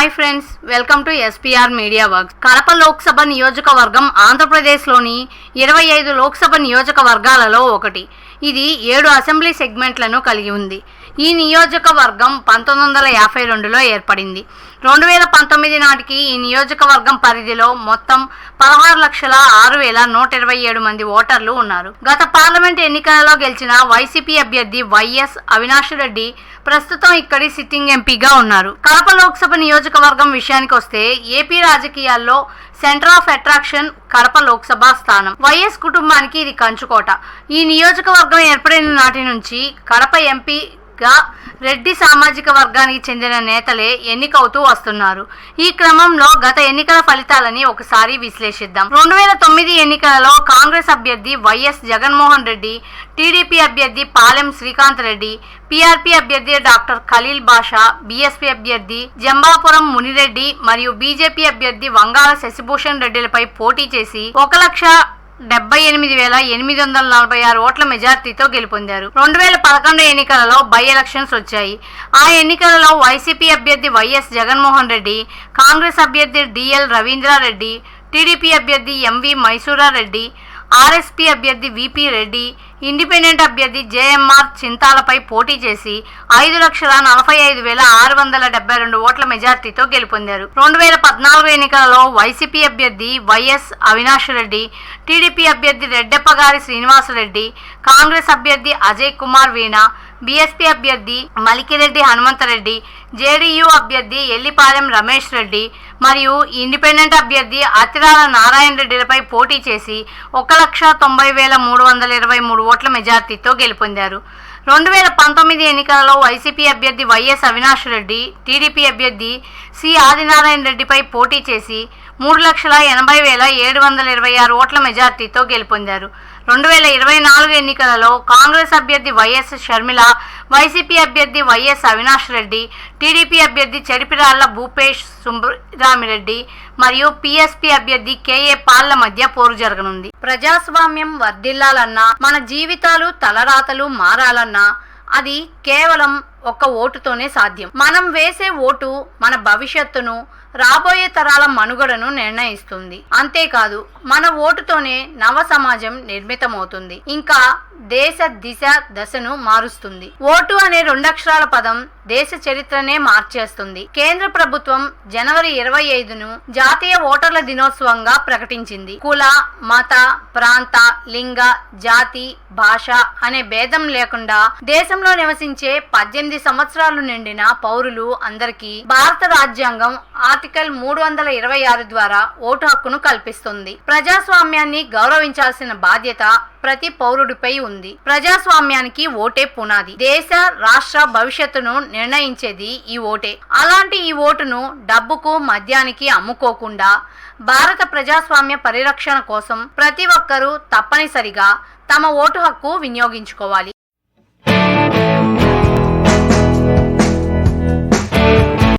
Hi friends, welcome to SPR media works. Kadapa Lok Sabha నియోజకవర్గం ఆంధ్రప్రదేశ్లోని 25 లోక్సభ నియోజకవర్గాలలో ఒకటి. ఇది 7 అసెంబ్లీ సెగ్మెంట్లను కలిగి ఉంది. ఈ నియోజకవర్గం 1952లో ఏర్పడింది. 2019 నాటికి ఈ నియోజకవర్గం పరిధిలో మొత్తం 16,06,127 మంది ఓటర్లు ఉన్నారు. గత పార్లమెంట్ ఎన్నికలలో గెలిచిన వైసీపీ అభ్యర్థి వైఎస్ అవినాష్ రెడ్డి ప్రస్తుతం ఇక్కడి సిట్టింగ్ ఎంపీగా ఉన్నారు. కడప లోక్సభ నియోజకవర్గం విషయానికి వస్తే ఏపీ రాజకీయాల్లో centre of attraction Kadapa Lok Sabha స్థానం. వైఎస్ కుటుంబానికి ఇది కంచుకోట. ఈ నియోజకవర్గం ఏర్పడిన నాటి నుంచి కడప ఎంపీగా రెడ్డి సామాజిక వర్గానికి చెందిన నేతలే ఎన్నికవుతూ వస్తున్నారు. ఈ క్రమంలో గత ఎన్నికల ఫలితాలని ఒకసారి విశ్లేషిద్దాం. 2009 ఎన్నికలలో కాంగ్రెస్ అభ్యర్థి వైఎస్ జగన్మోహన్ రెడ్డి, టీడీపీ అభ్యర్థి పాలెం శ్రీకాంత్ రెడ్డి, పీఆర్పీ అభ్యర్థి డాక్టర్ ఖలీల్ బాషా, బీఎస్పీ అభ్యర్థి జంబాపురం మునిరెడ్డి మరియు బీజేపీ అభ్యర్థి వంగాల శశిభూషణ్ రెడ్డిలపై పోటీ చేసి 1,78,846 ఓట్ల మెజార్టీతో గెలుపొందారు. 2011 ఎన్నికలలో బై ఎలక్షన్స్ వచ్చాయి. ఆ ఎన్నికలలో వైసీపీ అభ్యర్థి వైఎస్ జగన్మోహన్ రెడ్డి, కాంగ్రెస్ అభ్యర్థి డిఎల్ రవీంద్రారెడ్డి, టీడీపీ అభ్యర్థి ఎంవి మైసూరారెడ్డి, ఆర్ఎస్పీ అభ్యర్థి విపి రెడ్డి, ఇండిపెండెంట్ అభ్యర్థి జేఎంఆర్ చింతాలపై పోటీ చేసి 5,45,672 ఓట్ల మెజార్టీతో గెలుపొందారు. 2014 ఎన్నికలలో వైసీపీ అభ్యర్థి వైఎస్ అవినాష్ రెడ్డి, టీడీపీ అభ్యర్థి రెడ్డెప్పగారి శ్రీనివాసరెడ్డి, కాంగ్రెస్ అభ్యర్థి అజయ్ కుమార్ వీణా, బీఎస్పీ అభ్యర్థి మలికిరెడ్డి హనుమంతరెడ్డి, జేడీయూ అభ్యర్థి ఎల్లిపాలెం రమేష్ రెడ్డి మరియు ఇండిపెండెంట్ అభ్యర్థి అతిరాల నారాయణ రెడ్డిలపై పోటీ చేసి 1,90,323 ఓట్ల మెజార్టీతో గెలుపొందారు. 2019 ఎన్నికలలో వైసీపీ అభ్యర్థి వైఎస్ అవినాష్ రెడ్డి, టీడీపీ అభ్యర్థి సి ఆదినారాయణ రెడ్డిపై పోటీ చేసి 3,80,726 ఓట్ల మెజార్టీతో గెలుపొందారు. 2024 ఎన్నికలలో కాంగ్రెస్ అభ్యర్థి వైఎస్ షర్మిల, వైసీపీ అభ్యర్థి వైఎస్ అవినాష్ రెడ్డి, టీడీపీ అభ్యర్థి చెడిపిరాళ్ల భూపేష్ సుబ్బరామిరెడ్డి మరియు పీఎస్పీ అభ్యర్థి కేఏ పాల్ల మధ్య పోరు జరగనుంది. ప్రజాస్వామ్యం వర్ధిల్లాలన్నా, మన జీవితాలు తలరాతలు మారాలన్నా అది కేవలం ఒక్క ఓటుతోనే సాధ్యం. మనం వేసే ఓటు మన భవిష్యత్తును, రాబోయే తరాల మనుగడను నిర్ణయిస్తుంది. అంతేకాదు మన ఓటుతోనే నవ సమాజం నిర్మితమవుతుంది, ఇంకా దేశ దిశ దశను మారుస్తుంది. ఓటు అనే 2 అక్షరాల పదం దేశ చరిత్రనే మార్చేస్తుంది. కేంద్ర ప్రభుత్వం జనవరి 25ను జాతీయ ఓటర్ల దినోత్సవంగా ప్రకటించింది. కుల, మత, ప్రాంత, లింగ, జాతి, భాష అనే భేదం లేకుండా దేశంలో నివసించే 18 సంవత్సరాలు నిండిన పౌరులు అందరికీ భారత రాజ్యాంగం ఆర్టికల్ 326 ద్వారా ఓటు హక్కును కల్పిస్తుంది. ప్రజాస్వామ్యాన్ని గౌరవించాల్సిన బాధ్యత ప్రతి పౌరుడిపై ఉంది. ప్రజాస్వామ్యానికి ఓటే పునాది. దేశ, రాష్ట్ర భవిష్యత్తును నిర్ణయించేది ఈ ఓటే. అలాంటి ఈ ఓటును డబ్బుకు, మద్యానికి అమ్ముకోకుండా భారత ప్రజాస్వామ్య పరిరక్షణ కోసం ప్రతి ఒక్కరూ తప్పనిసరిగా తమ ఓటు హక్కు వినియోగించుకోవాలి.